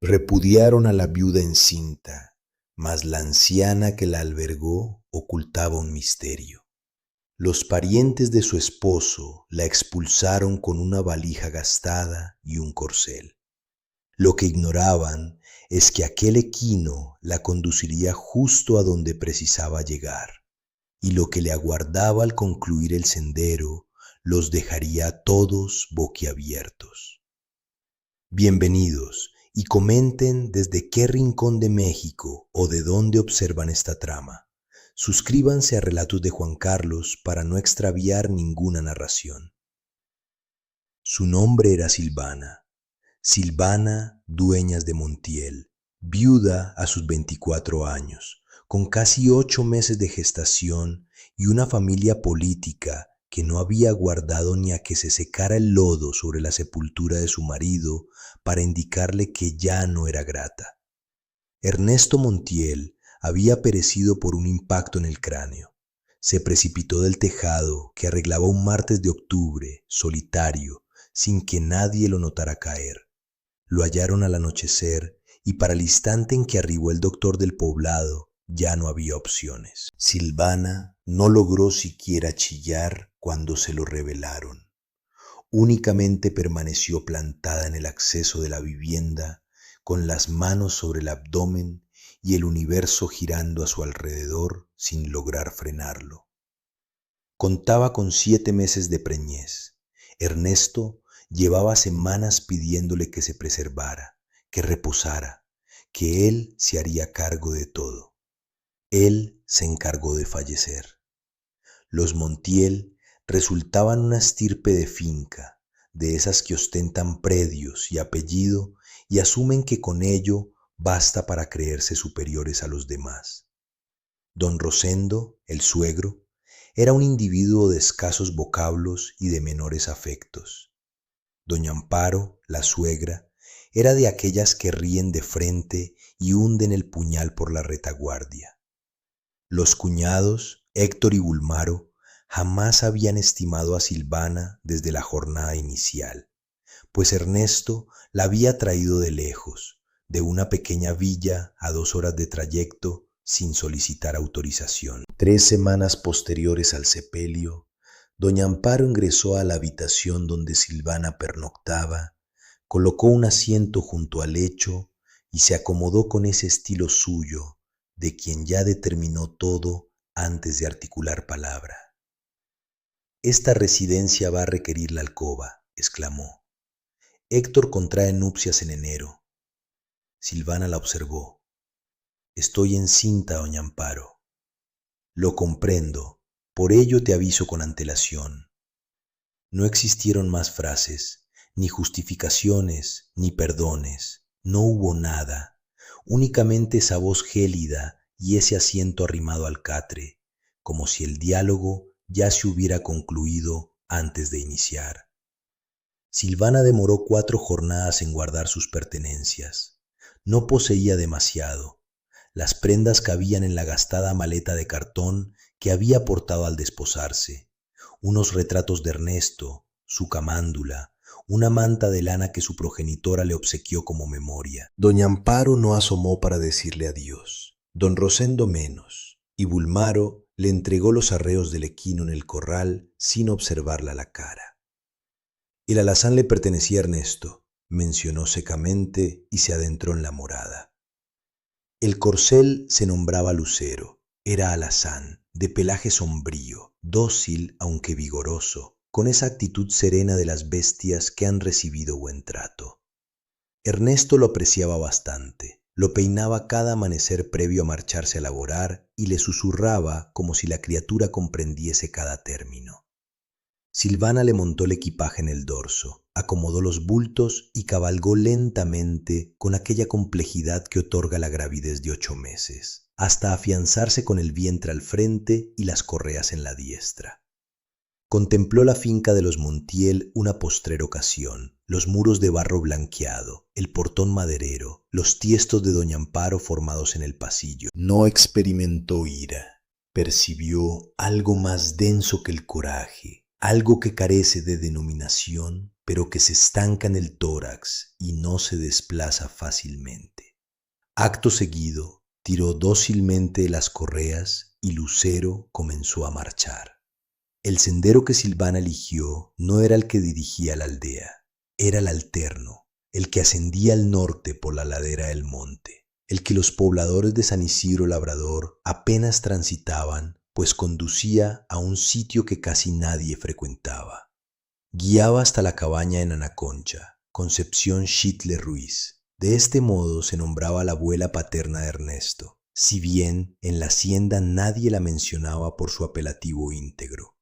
Repudiaron a la viuda encinta, mas la anciana que la albergó ocultaba un misterio. Los parientes de su esposo la expulsaron con una valija gastada y un corcel. Lo que ignoraban es que aquel equino la conduciría justo a donde precisaba llegar, y lo que le aguardaba al concluir el sendero los dejaría a todos boquiabiertos. Bienvenidos, y comenten desde qué rincón de México o de dónde observan esta trama. Suscríbanse a Relatos de Juan Carlos para no extraviar ninguna narración. Su nombre era Silvana Dueñas de Montiel, viuda a sus 24 años, con casi 8 meses de gestación y una familia política que no había aguardado ni a que se secara el lodo sobre la sepultura de su marido para indicarle que ya no era grata. Ernesto Montiel había perecido por un impacto en el cráneo. Se precipitó del tejado que arreglaba un martes de octubre, solitario, sin que nadie lo notara caer. Lo hallaron al anochecer y para el instante en que arribó el doctor del poblado ya no había opciones. Silvana no logró siquiera chillar cuando se lo revelaron. Únicamente permaneció plantada en el acceso de la vivienda, con las manos sobre el abdomen y el universo girando a su alrededor sin lograr frenarlo. Contaba con 7 meses de preñez. Ernesto llevaba semanas pidiéndole que se preservara, que reposara, que él se haría cargo de todo. Él se encargó de fallecer. Los Montiel resultaban una estirpe de finca, de esas que ostentan predios y apellido y asumen que con ello basta para creerse superiores a los demás. Don Rosendo, el suegro, era un individuo de escasos vocablos y de menores afectos. Doña Amparo, la suegra, era de aquellas que ríen de frente y hunden el puñal por la retaguardia. Los cuñados, Héctor y Bulmaro, jamás habían estimado a Silvana desde la jornada inicial, pues Ernesto la había traído de lejos, de una pequeña villa a 2 horas de trayecto, sin solicitar autorización. 3 semanas posteriores al sepelio, doña Amparo ingresó a la habitación donde Silvana pernoctaba, colocó un asiento junto al lecho y se acomodó con ese estilo suyo, de quien ya determinó todo antes de articular palabra. «Esta residencia va a requerir la alcoba», exclamó. «Héctor contrae nupcias en enero». Silvana la observó. «Estoy encinta, doña Amparo». «Lo comprendo, por ello te aviso con antelación». No existieron más frases, ni justificaciones, ni perdones. No hubo nada. Únicamente esa voz gélida y ese asiento arrimado al catre, como si el diálogo ya se hubiera concluido antes de iniciar. Silvana demoró 4 jornadas en guardar sus pertenencias. No poseía demasiado. Las prendas cabían en la gastada maleta de cartón que había portado al desposarse. Unos retratos de Ernesto, su camándula, una manta de lana que su progenitora le obsequió como memoria. Doña Amparo no asomó para decirle adiós. Don Rosendo menos. Y Bulmaro le entregó los arreos del equino en el corral sin observarla a la cara. El alazán le pertenecía a Ernesto, mencionó secamente y se adentró en la morada. El corcel se nombraba Lucero. Era alazán, de pelaje sombrío, dócil aunque vigoroso, con esa actitud serena de las bestias que han recibido buen trato. Ernesto lo apreciaba bastante, lo peinaba cada amanecer previo a marcharse a laborar y le susurraba como si la criatura comprendiese cada término. Silvana le montó el equipaje en el dorso, acomodó los bultos y cabalgó lentamente con aquella complejidad que otorga la gravidez de 8 meses, hasta afianzarse con el vientre al frente y las correas en la diestra. Contempló la finca de los Montiel una postrera ocasión, los muros de barro blanqueado, el portón maderero, los tiestos de doña Amparo formados en el pasillo. No experimentó ira, percibió algo más denso que el coraje, algo que carece de denominación, pero que se estanca en el tórax y no se desplaza fácilmente. Acto seguido, tiró dócilmente las correas y Lucero comenzó a marchar. El sendero que Silvana eligió no era el que dirigía a la aldea, era el alterno, el que ascendía al norte por la ladera del monte, el que los pobladores de San Isidro Labrador apenas transitaban, pues conducía a un sitio que casi nadie frecuentaba. Guiaba hasta la cabaña de Nana Concha, Concepción Xitle Ruiz. De este modo se nombraba la abuela paterna de Ernesto, si bien en la hacienda nadie la mencionaba por su apelativo íntegro.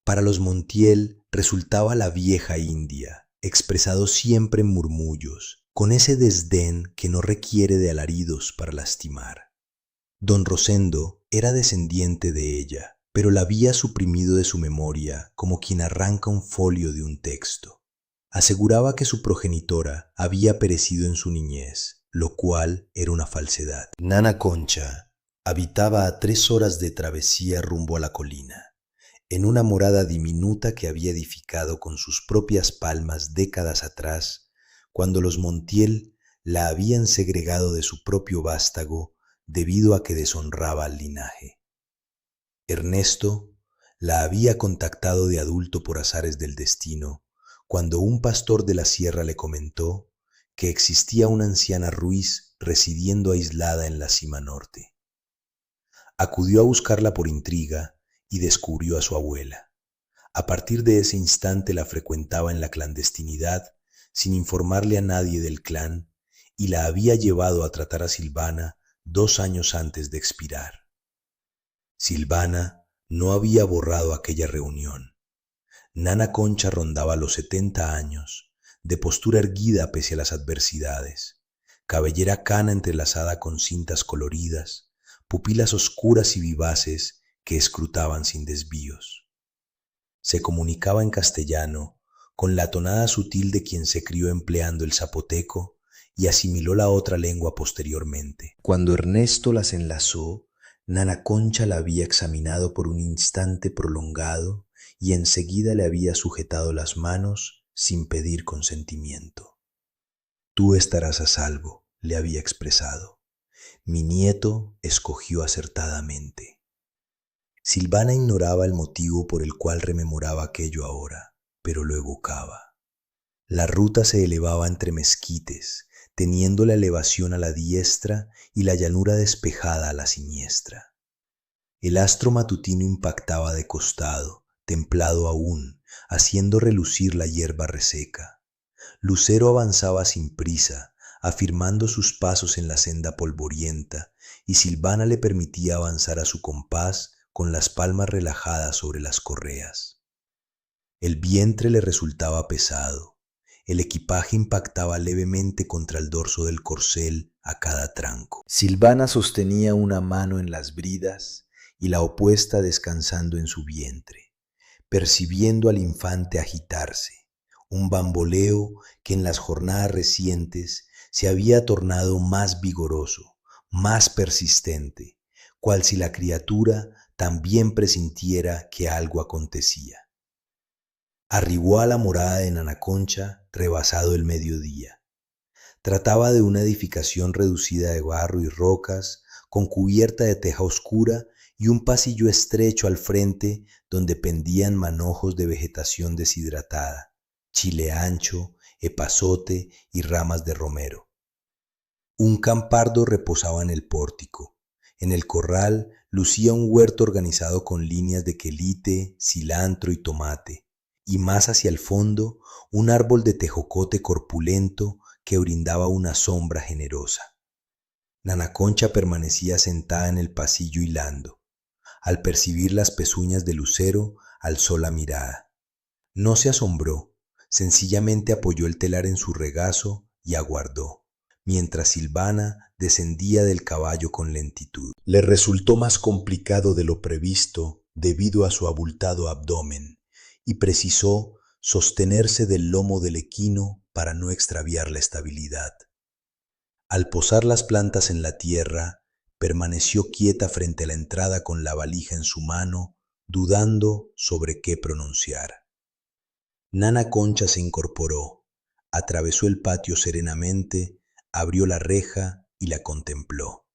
Para los Montiel resultaba la vieja india, expresado siempre en murmullos, con ese desdén que no requiere de alaridos para lastimar. Don Rosendo era descendiente de ella, pero la había suprimido de su memoria como quien arranca un folio de un texto. Aseguraba que su progenitora había perecido en su niñez, lo cual era una falsedad. Nana Concha habitaba a 3 horas de travesía rumbo a la colina, en una morada diminuta que había edificado con sus propias palmas décadas atrás, cuando los Montiel la habían segregado de su propio vástago debido a que deshonraba al linaje. Ernesto la había contactado de adulto por azares del destino, cuando un pastor de la sierra le comentó que existía una anciana Ruiz residiendo aislada en la cima norte. Acudió a buscarla por intriga y descubrió a su abuela. A partir de ese instante la frecuentaba en la clandestinidad, sin informarle a nadie del clan, y la había llevado a tratar a Silvana 2 años antes de expirar. Silvana no había borrado aquella reunión. Nana Concha rondaba los 70 años, de postura erguida pese a las adversidades, cabellera cana entrelazada con cintas coloridas, pupilas oscuras y vivaces que escrutaban sin desvíos. Se comunicaba en castellano, con la tonada sutil de quien se crió empleando el zapoteco y asimiló la otra lengua posteriormente. Cuando Ernesto las enlazó, Nana Concha la había examinado por un instante prolongado y enseguida le había sujetado las manos sin pedir consentimiento. Tú estarás a salvo, le había expresado. Mi nieto escogió acertadamente. Silvana ignoraba el motivo por el cual rememoraba aquello ahora, pero lo evocaba. La ruta se elevaba entre mezquites, teniendo la elevación a la diestra y la llanura despejada a la siniestra. El astro matutino impactaba de costado, templado aún, haciendo relucir la hierba reseca. Lucero avanzaba sin prisa, afirmando sus pasos en la senda polvorienta, y Silvana le permitía avanzar a su compás con las palmas relajadas sobre las correas. El vientre le resultaba pesado. El equipaje impactaba levemente contra el dorso del corcel a cada tranco. Silvana sostenía una mano en las bridas y la opuesta descansando en su vientre, percibiendo al infante agitarse, un bamboleo que en las jornadas recientes se había tornado más vigoroso, más persistente, cual si la criatura también presintiera que algo acontecía. Arribó a la morada de Nana Concha rebasado el mediodía. Trataba de una edificación reducida de barro y rocas, con cubierta de teja oscura y un pasillo estrecho al frente donde pendían manojos de vegetación deshidratada, chile ancho, epazote y ramas de romero. Un campardo reposaba en el pórtico. En el corral lucía un huerto organizado con líneas de quelite, cilantro y tomate, y más hacia el fondo un árbol de tejocote corpulento que brindaba una sombra generosa. Nana Concha permanecía sentada en el pasillo hilando. Al percibir las pezuñas de Lucero, alzó la mirada. No se asombró, sencillamente apoyó el telar en su regazo y aguardó, mientras Silvana descendía del caballo con lentitud. Le resultó más complicado de lo previsto debido a su abultado abdomen, y precisó sostenerse del lomo del equino para no extraviar la estabilidad. Al posar las plantas en la tierra, permaneció quieta frente a la entrada con la valija en su mano, dudando sobre qué pronunciar. Nana Concha se incorporó, atravesó el patio serenamente, abrió la reja y la contempló.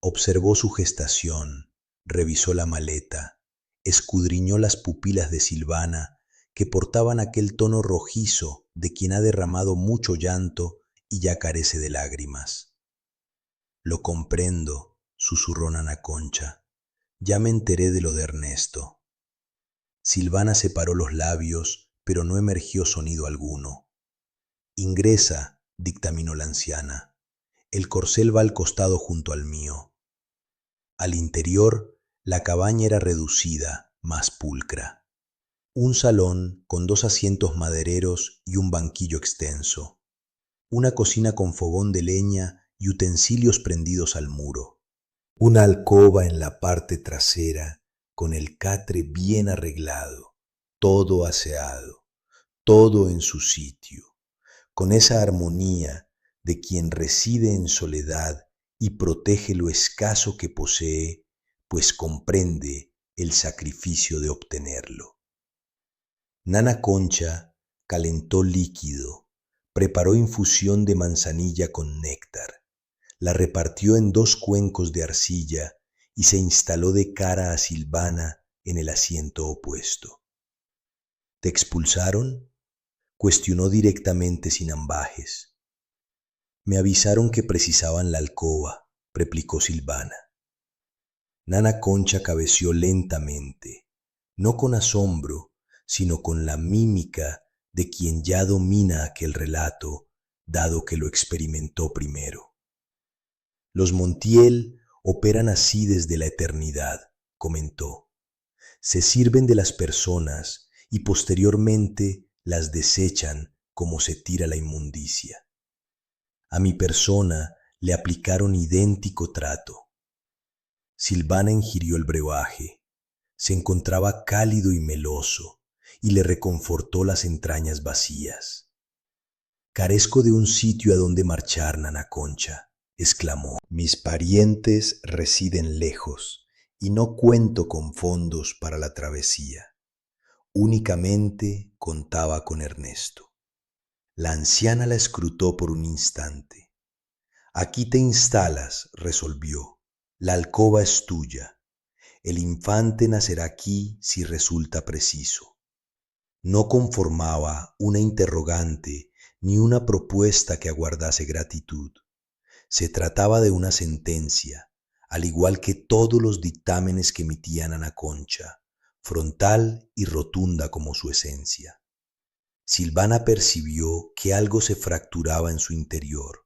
Observó su gestación, revisó la maleta, escudriñó las pupilas de Silvana, que portaban aquel tono rojizo de quien ha derramado mucho llanto y ya carece de lágrimas. Lo comprendo, susurró Nana Concha. Ya me enteré de lo de Ernesto. Silvana separó los labios, pero no emergió sonido alguno. Ingresa, dictaminó la anciana. El corcel va al costado junto al mío. Al interior, la cabaña era reducida, más pulcra. Un salón con 2 asientos madereros y un banquillo extenso. Una cocina con fogón de leña y utensilios prendidos al muro. Una alcoba en la parte trasera, con el catre bien arreglado, todo aseado, todo en su sitio, con esa armonía de quien reside en soledad y protege lo escaso que posee, pues comprende el sacrificio de obtenerlo. Nana Concha calentó líquido, preparó infusión de manzanilla con néctar, la repartió en 2 cuencos de arcilla y se instaló de cara a Silvana en el asiento opuesto. ¿Te expulsaron?, cuestionó directamente sin ambajes. Me avisaron que precisaban la alcoba, replicó Silvana. Nana Concha cabeció lentamente, no con asombro, sino con la mímica de quien ya domina aquel relato, dado que lo experimentó primero. Los Montiel operan así desde la eternidad, comentó. Se sirven de las personas y posteriormente las desechan como se tira la inmundicia. A mi persona le aplicaron idéntico trato. Silvana ingirió el brebaje. Se encontraba cálido y meloso, y le reconfortó las entrañas vacías. Carezco de un sitio a donde marchar, Nana Concha, exclamó. Mis parientes residen lejos, y no cuento con fondos para la travesía. Únicamente contaba con Ernesto. La anciana la escrutó por un instante. Aquí te instalas, resolvió. La alcoba es tuya. El infante nacerá aquí si resulta preciso. No conformaba una interrogante ni una propuesta que aguardase gratitud. Se trataba de una sentencia, al igual que todos los dictámenes que emitían Nana Concha, frontal y rotunda como su esencia. Silvana percibió que algo se fracturaba en su interior,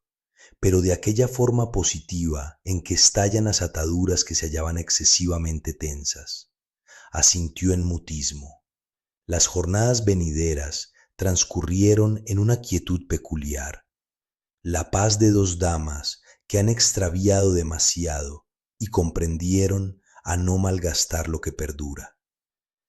pero de aquella forma positiva en que estallan las ataduras que se hallaban excesivamente tensas. Asintió en mutismo. Las jornadas venideras transcurrieron en una quietud peculiar. La paz de 2 damas que han extraviado demasiado y comprendieron a no malgastar lo que perdura.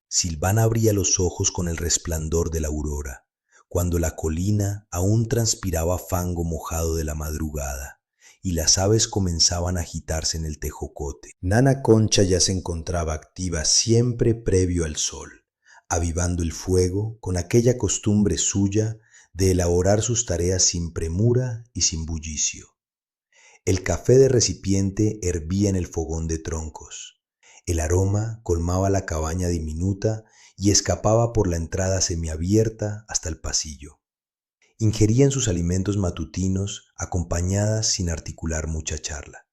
Silvana abría los ojos con el resplandor de la aurora, cuando la colina aún transpiraba fango mojado de la madrugada y las aves comenzaban a agitarse en el tejocote. Nana Concha ya se encontraba activa siempre previo al sol, avivando el fuego con aquella costumbre suya de elaborar sus tareas sin premura y sin bullicio. El café de recipiente hervía en el fogón de troncos. El aroma colmaba la cabaña diminuta y escapaba por la entrada semiabierta hasta el pasillo. Ingerían sus alimentos matutinos acompañadas sin articular mucha charla.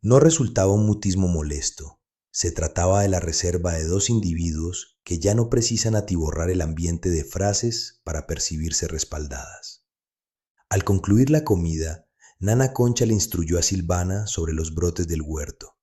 No resultaba un mutismo molesto. Se trataba de la reserva de 2 individuos que ya no precisan atiborrar el ambiente de frases para percibirse respaldadas. Al concluir la comida, Nana Concha le instruyó a Silvana sobre los brotes del huerto,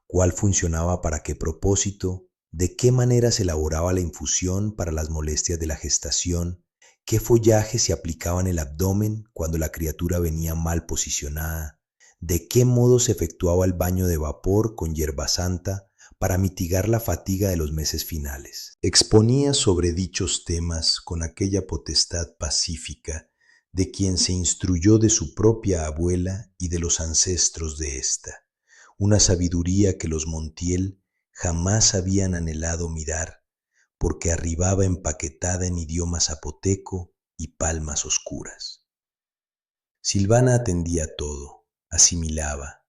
cuál funcionaba para qué propósito, de qué manera se elaboraba la infusión para las molestias de la gestación, qué follaje se aplicaba en el abdomen cuando la criatura venía mal posicionada, de qué modo se efectuaba el baño de vapor con hierba santa para mitigar la fatiga de los meses finales. Exponía sobre dichos temas con aquella potestad pacífica de quien se instruyó de su propia abuela y de los ancestros de ésta, una sabiduría que los Montiel jamás habían anhelado mirar, porque arribaba empaquetada en idioma zapoteco y palmas oscuras. Silvana atendía todo, asimilaba,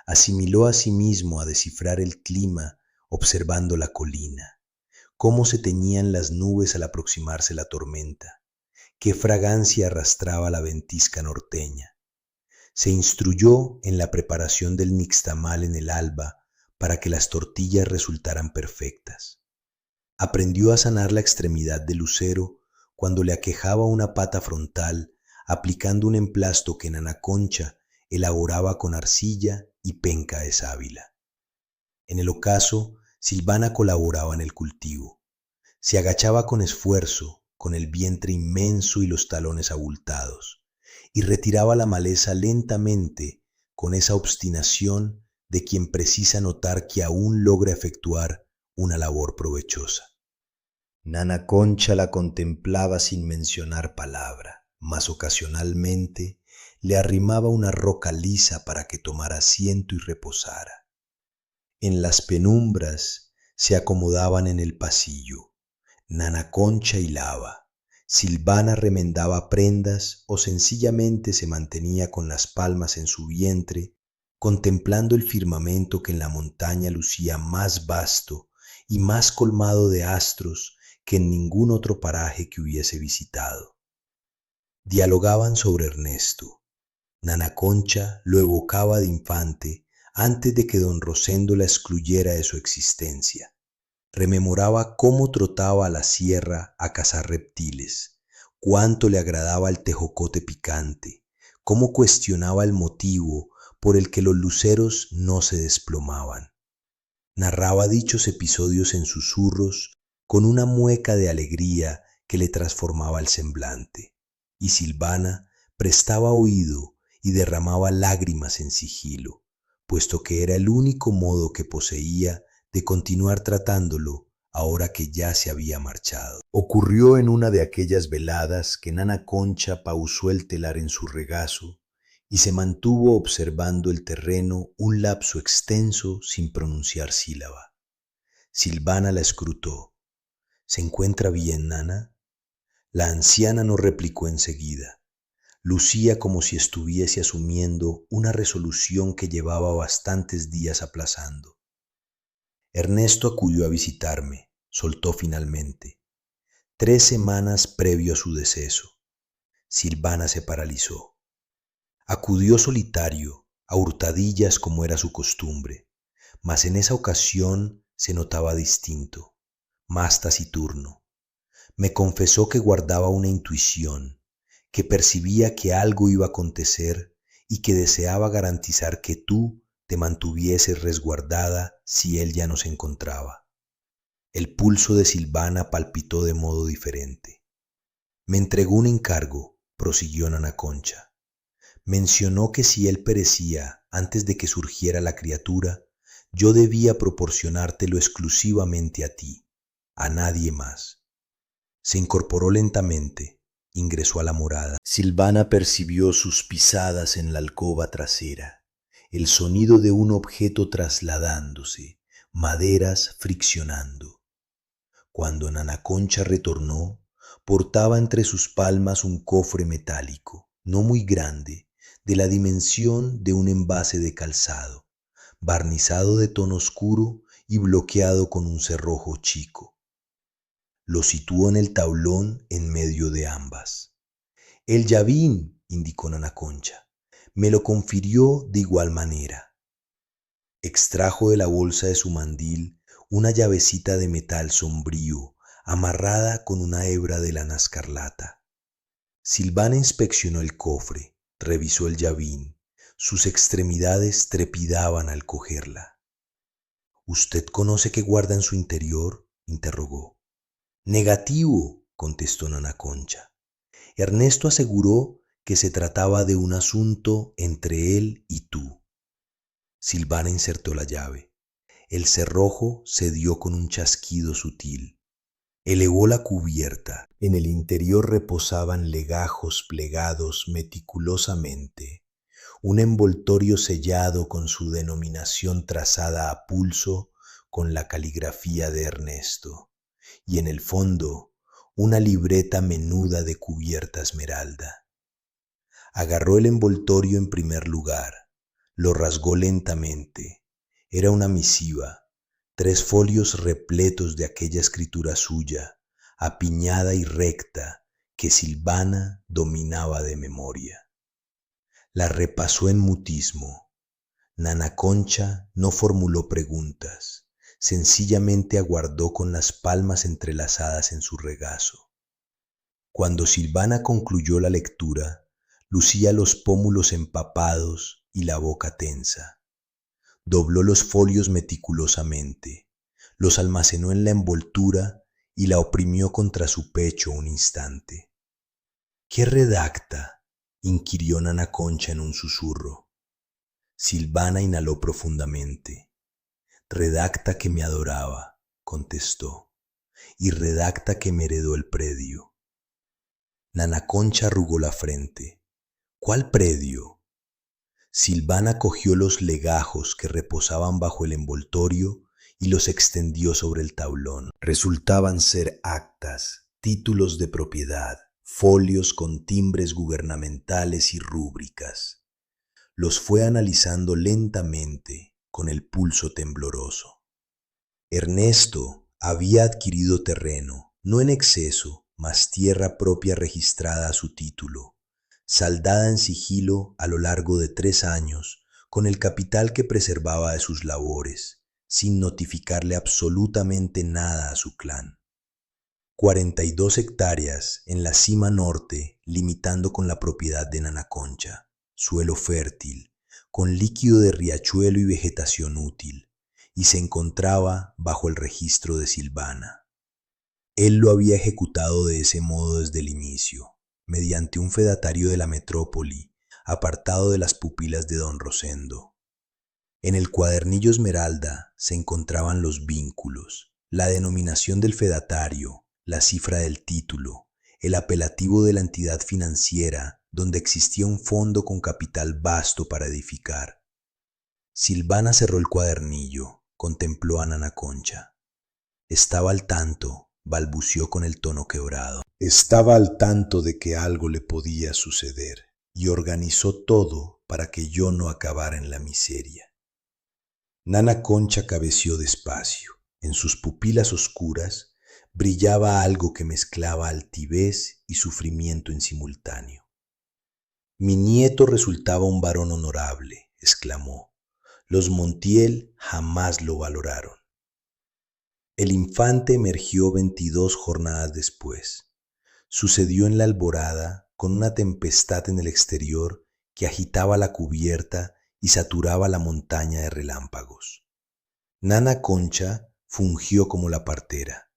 asimiló a sí mismo a descifrar el clima observando la colina, cómo se teñían las nubes al aproximarse la tormenta, qué fragancia arrastraba la ventisca norteña. Se instruyó en la preparación del nixtamal en el alba para que las tortillas resultaran perfectas. Aprendió a sanar la extremidad del lucero cuando le aquejaba una pata frontal, aplicando un emplasto que Nana Concha elaboraba con arcilla y penca de sábila. En el ocaso, Silvana colaboraba en el cultivo. Se agachaba con esfuerzo, con el vientre inmenso y los talones abultados, y retiraba la maleza lentamente con esa obstinación de quien precisa notar que aún logra efectuar una labor provechosa. Nana Concha la contemplaba sin mencionar palabra, mas ocasionalmente le arrimaba una roca lisa para que tomara asiento y reposara. En las penumbras se acomodaban en el pasillo. Nana Concha hilaba, Silvana remendaba prendas o sencillamente se mantenía con las palmas en su vientre, contemplando el firmamento que en la montaña lucía más vasto y más colmado de astros que en ningún otro paraje que hubiese visitado. Dialogaban sobre Ernesto. Nana Concha lo evocaba de infante antes de que don Rosendo la excluyera de su existencia. Rememoraba cómo trotaba a la sierra a cazar reptiles, cuánto le agradaba el tejocote picante, cómo cuestionaba el motivo por el que los luceros no se desplomaban. Narraba dichos episodios en susurros con una mueca de alegría que le transformaba el semblante, y Silvana prestaba oído y derramaba lágrimas en sigilo, puesto que era el único modo que poseía de continuar tratándolo ahora que ya se había marchado. Ocurrió en una de aquellas veladas que Nana Concha pausó el telar en su regazo y se mantuvo observando el terreno un lapso extenso sin pronunciar sílaba. Silvana la escrutó. ¿Se encuentra bien, Nana? La anciana no replicó enseguida. Lucía como si estuviese asumiendo una resolución que llevaba bastantes días aplazando. Ernesto acudió a visitarme, soltó finalmente. 3 semanas previo a su deceso. Silvana se paralizó. Acudió solitario, a hurtadillas como era su costumbre, mas en esa ocasión se notaba distinto, más taciturno. Me confesó que guardaba una intuición, que percibía que algo iba a acontecer y que deseaba garantizar que tú te mantuvieses resguardada si él ya no se encontraba. El pulso de Silvana palpitó de modo diferente. Me entregó un encargo, prosiguió Nana Concha. Mencionó que si él perecía antes de que surgiera la criatura, yo debía proporcionártelo exclusivamente a ti, a nadie más. Se incorporó lentamente, ingresó a la morada. Silvana percibió sus pisadas en la alcoba trasera, el sonido de un objeto trasladándose, maderas friccionando. Cuando Nana Concha retornó, portaba entre sus palmas un cofre metálico, no muy grande, de la dimensión de un envase de calzado, barnizado de tono oscuro y bloqueado con un cerrojo chico. Lo situó en el tablón en medio de ambas. El llavín, indicó Nana Concha, me lo confirió de igual manera. Extrajo de la bolsa de su mandil una llavecita de metal sombrío, amarrada con una hebra de lana escarlata. Silvana inspeccionó el cofre, revisó el llavín. Sus extremidades trepidaban al cogerla. ¿Usted conoce qué guarda en su interior?, interrogó. Negativo, contestó Nana Concha. Ernesto aseguró que se trataba de un asunto entre él y tú. Silvana insertó la llave. El cerrojo cedió con un chasquido sutil. Elevó la cubierta. En el interior reposaban legajos plegados meticulosamente, un envoltorio sellado con su denominación trazada a pulso con la caligrafía de Ernesto, y en el fondo una libreta menuda de cubierta esmeralda. Agarró el envoltorio en primer lugar, lo rasgó lentamente. Era una misiva, 3 folios repletos de aquella escritura suya, apiñada y recta, que Silvana dominaba de memoria. La repasó en mutismo. Nana Concha no formuló preguntas, sencillamente aguardó con las palmas entrelazadas en su regazo. Cuando Silvana concluyó la lectura, lucía los pómulos empapados y la boca tensa. Dobló los folios meticulosamente, los almacenó en la envoltura y la oprimió contra su pecho un instante. ¿Qué redacta?, inquirió Nana Concha en un susurro. Silvana inhaló profundamente. Redacta que me adoraba, contestó, y redacta que me heredó el predio. Nana Concha arrugó la frente. ¿Cuál predio? Silvana cogió los legajos que reposaban bajo el envoltorio y los extendió sobre el tablón. Resultaban ser actas, títulos de propiedad, folios con timbres gubernamentales y rúbricas. Los fue analizando lentamente, con el pulso tembloroso. Ernesto había adquirido terreno, no en exceso, mas tierra propia registrada a su título, saldada en sigilo a lo largo de 3 años, con el capital que preservaba de sus labores, sin notificarle absolutamente nada a su clan. 42 hectáreas en la cima norte, limitando con la propiedad de Nana Concha, suelo fértil, con líquido de riachuelo y vegetación útil, y se encontraba bajo el registro de Silvana. Él lo había ejecutado de ese modo desde el inicio, mediante un fedatario de la metrópoli, apartado de las pupilas de don Rosendo. En el cuadernillo esmeralda se encontraban los vínculos, la denominación del fedatario, la cifra del título, el apelativo de la entidad financiera donde existía un fondo con capital vasto para edificar. Silvana cerró el cuadernillo, contempló a Nana Concha. Estaba al tanto, balbució con el tono quebrado. Estaba al tanto de que algo le podía suceder y organizó todo para que yo no acabara en la miseria. Nana Concha cabeció despacio. En sus pupilas oscuras brillaba algo que mezclaba altivez y sufrimiento en simultáneo. Mi nieto resultaba un varón honorable, exclamó. Los Montiel jamás lo valoraron. El infante emergió 22 jornadas después. Sucedió en la alborada con una tempestad en el exterior que agitaba la cubierta y saturaba la montaña de relámpagos. Nana Concha fungió como la partera.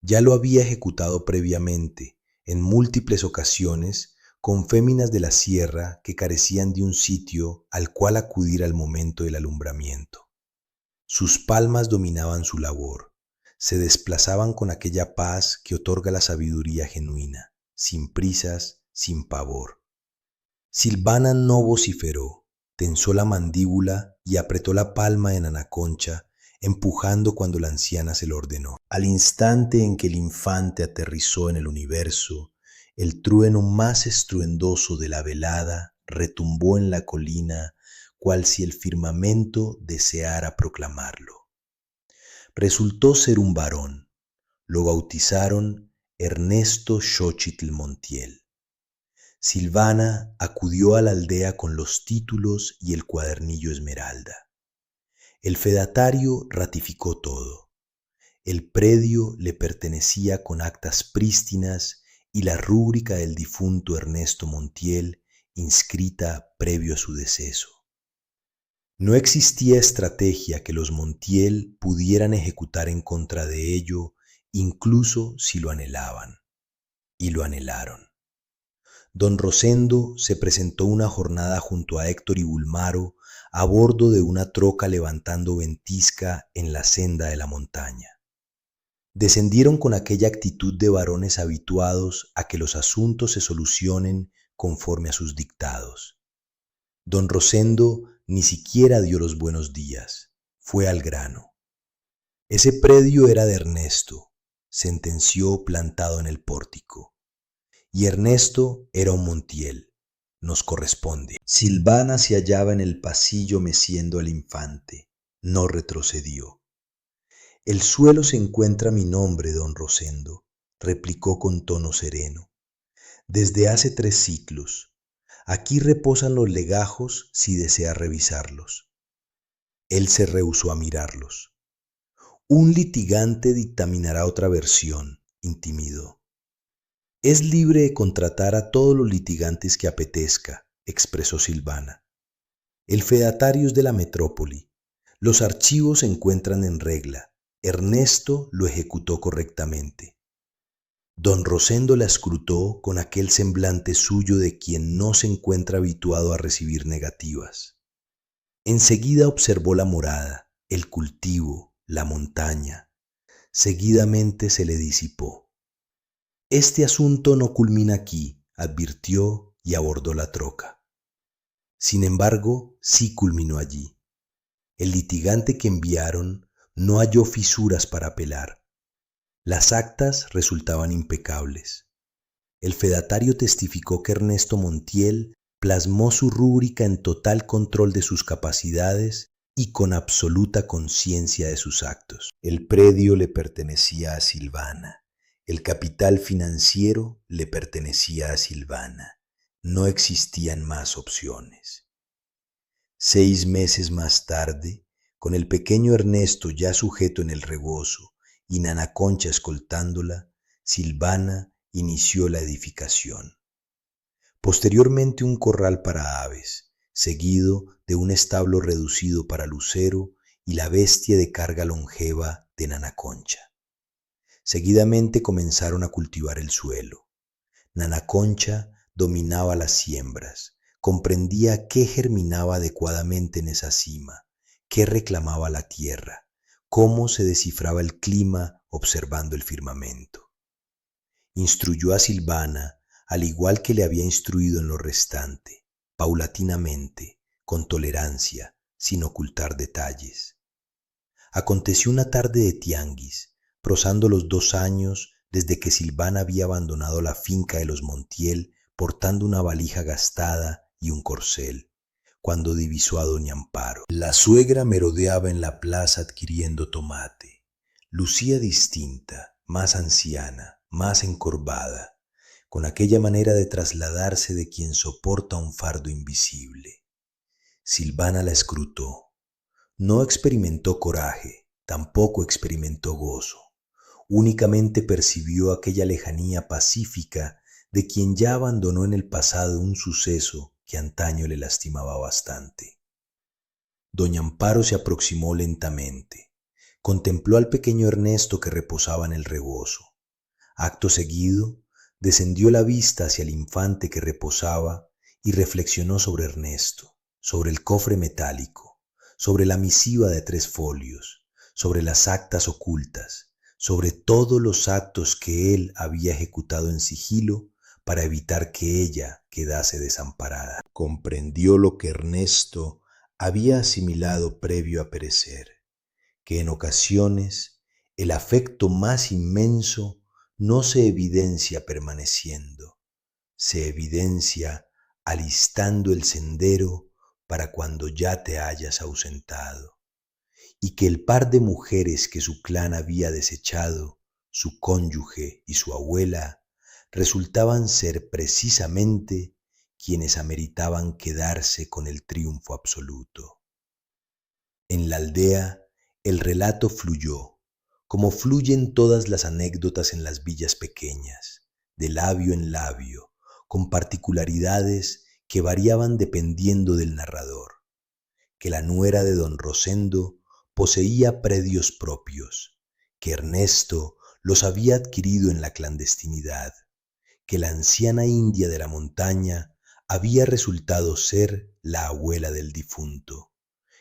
Ya lo había ejecutado previamente, en múltiples ocasiones, con féminas de la sierra que carecían de un sitio al cual acudir al momento del alumbramiento. Sus palmas dominaban su labor. Se desplazaban con aquella paz que otorga la sabiduría genuina, sin prisas, sin pavor. Silvana no vociferó, tensó la mandíbula y apretó la palma de Nana Concha, empujando cuando la anciana se lo ordenó. Al instante en que el infante aterrizó en el universo, el trueno más estruendoso de la velada retumbó en la colina, cual si el firmamento deseara proclamarlo. Resultó ser un varón. Lo bautizaron Ernesto Xóchitl Montiel. Silvana acudió a la aldea con los títulos y el cuadernillo esmeralda. El fedatario ratificó todo. El predio le pertenecía con actas prístinas y la rúbrica del difunto Ernesto Montiel inscrita previo a su deceso. No existía estrategia que los Montiel pudieran ejecutar en contra de ello, incluso si lo anhelaban. Y lo anhelaron. Don Rosendo se presentó una jornada junto a Héctor y Bulmaro a bordo de una troca levantando ventisca en la senda de la montaña. Descendieron con aquella actitud de varones habituados a que los asuntos se solucionen conforme a sus dictados. Don Rosendo ni siquiera dio los buenos días, fue al grano. Ese predio era de Ernesto. sentenció plantado en el pórtico. Y Ernesto era un Montiel. Nos corresponde. Silvana se hallaba en el pasillo meciendo al infante. No retrocedió. El suelo se encuentra mi nombre, don Rosendo, replicó con tono sereno. Desde hace 3 siglos. Aquí reposan los legajos si desea revisarlos. Él se rehusó a mirarlos. Un litigante dictaminará otra versión, intimidó. Es libre de contratar a todos los litigantes que apetezca, expresó Silvana. El fedatario es de la metrópoli. Los archivos se encuentran en regla. Ernesto lo ejecutó correctamente. Don Rosendo la escrutó con aquel semblante suyo de quien no se encuentra habituado a recibir negativas. Enseguida observó la morada, el cultivo, la montaña. Seguidamente se le disipó. Este asunto no culmina aquí, advirtió y abordó la troca. Sin embargo, sí culminó allí. El litigante que enviaron no halló fisuras para apelar. Las actas resultaban impecables. El fedatario testificó que Ernesto Montiel plasmó su rúbrica en total control de sus capacidades y con absoluta conciencia de sus actos. El predio le pertenecía a Silvana. El capital financiero le pertenecía a Silvana. No existían más opciones. 6 meses más tarde, con el pequeño Ernesto ya sujeto en el rebozo y Nana Concha escoltándola, Silvana inició la edificación. Posteriormente un corral para aves, seguido de un establo reducido para lucero y la bestia de carga longeva de Nana Concha. Seguidamente comenzaron a cultivar el suelo. Nana Concha dominaba las siembras, comprendía qué germinaba adecuadamente en esa cima, qué reclamaba la tierra, cómo se descifraba el clima observando el firmamento. Instruyó a Silvana, al igual que le había instruido en lo restante, paulatinamente, con tolerancia, sin ocultar detalles. Aconteció una tarde de tianguis, prosando los 2 años desde que Silvana había abandonado la finca de los Montiel portando una valija gastada y un corcel, cuando divisó a doña Amparo. La suegra merodeaba en la plaza adquiriendo tomate. Lucía distinta, más anciana, más encorvada, con aquella manera de trasladarse de quien soporta un fardo invisible. Silvana la escrutó. No experimentó coraje, tampoco experimentó gozo. Únicamente percibió aquella lejanía pacífica de quien ya abandonó en el pasado un suceso que antaño le lastimaba bastante. Doña Amparo se aproximó lentamente. Contempló al pequeño Ernesto que reposaba en el rebozo. Acto seguido, descendió la vista hacia el infante que reposaba y reflexionó sobre Ernesto, sobre el cofre metálico, sobre la misiva de 3 folios, sobre las actas ocultas, sobre todos los actos que él había ejecutado en sigilo para evitar que ella quedase desamparada. Comprendió lo que Ernesto había asimilado previo a perecer, que en ocasiones el afecto más inmenso no se evidencia permaneciendo, se evidencia alistando el sendero para cuando ya te hayas ausentado, y que el par de mujeres que su clan había desechado, su cónyuge y su abuela, resultaban ser precisamente quienes ameritaban quedarse con el triunfo absoluto. En la aldea, el relato fluyó, como fluyen todas las anécdotas en las villas pequeñas, de labio en labio, con particularidades que variaban dependiendo del narrador, que la nuera de don Rosendo poseía predios propios, que Ernesto los había adquirido en la clandestinidad, que la anciana india de la montaña había resultado ser la abuela del difunto,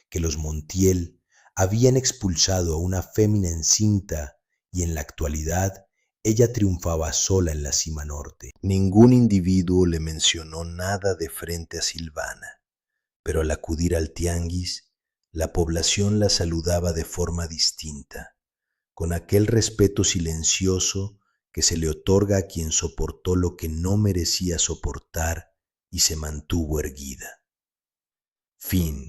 que los Montiel habían expulsado a una fémina encinta y en la actualidad ella triunfaba sola en la cima norte. Ningún individuo le mencionó nada de frente a Silvana, pero al acudir al tianguis, la población la saludaba de forma distinta, con aquel respeto silencioso que se le otorga a quien soportó lo que no merecía soportar y se mantuvo erguida. Fin.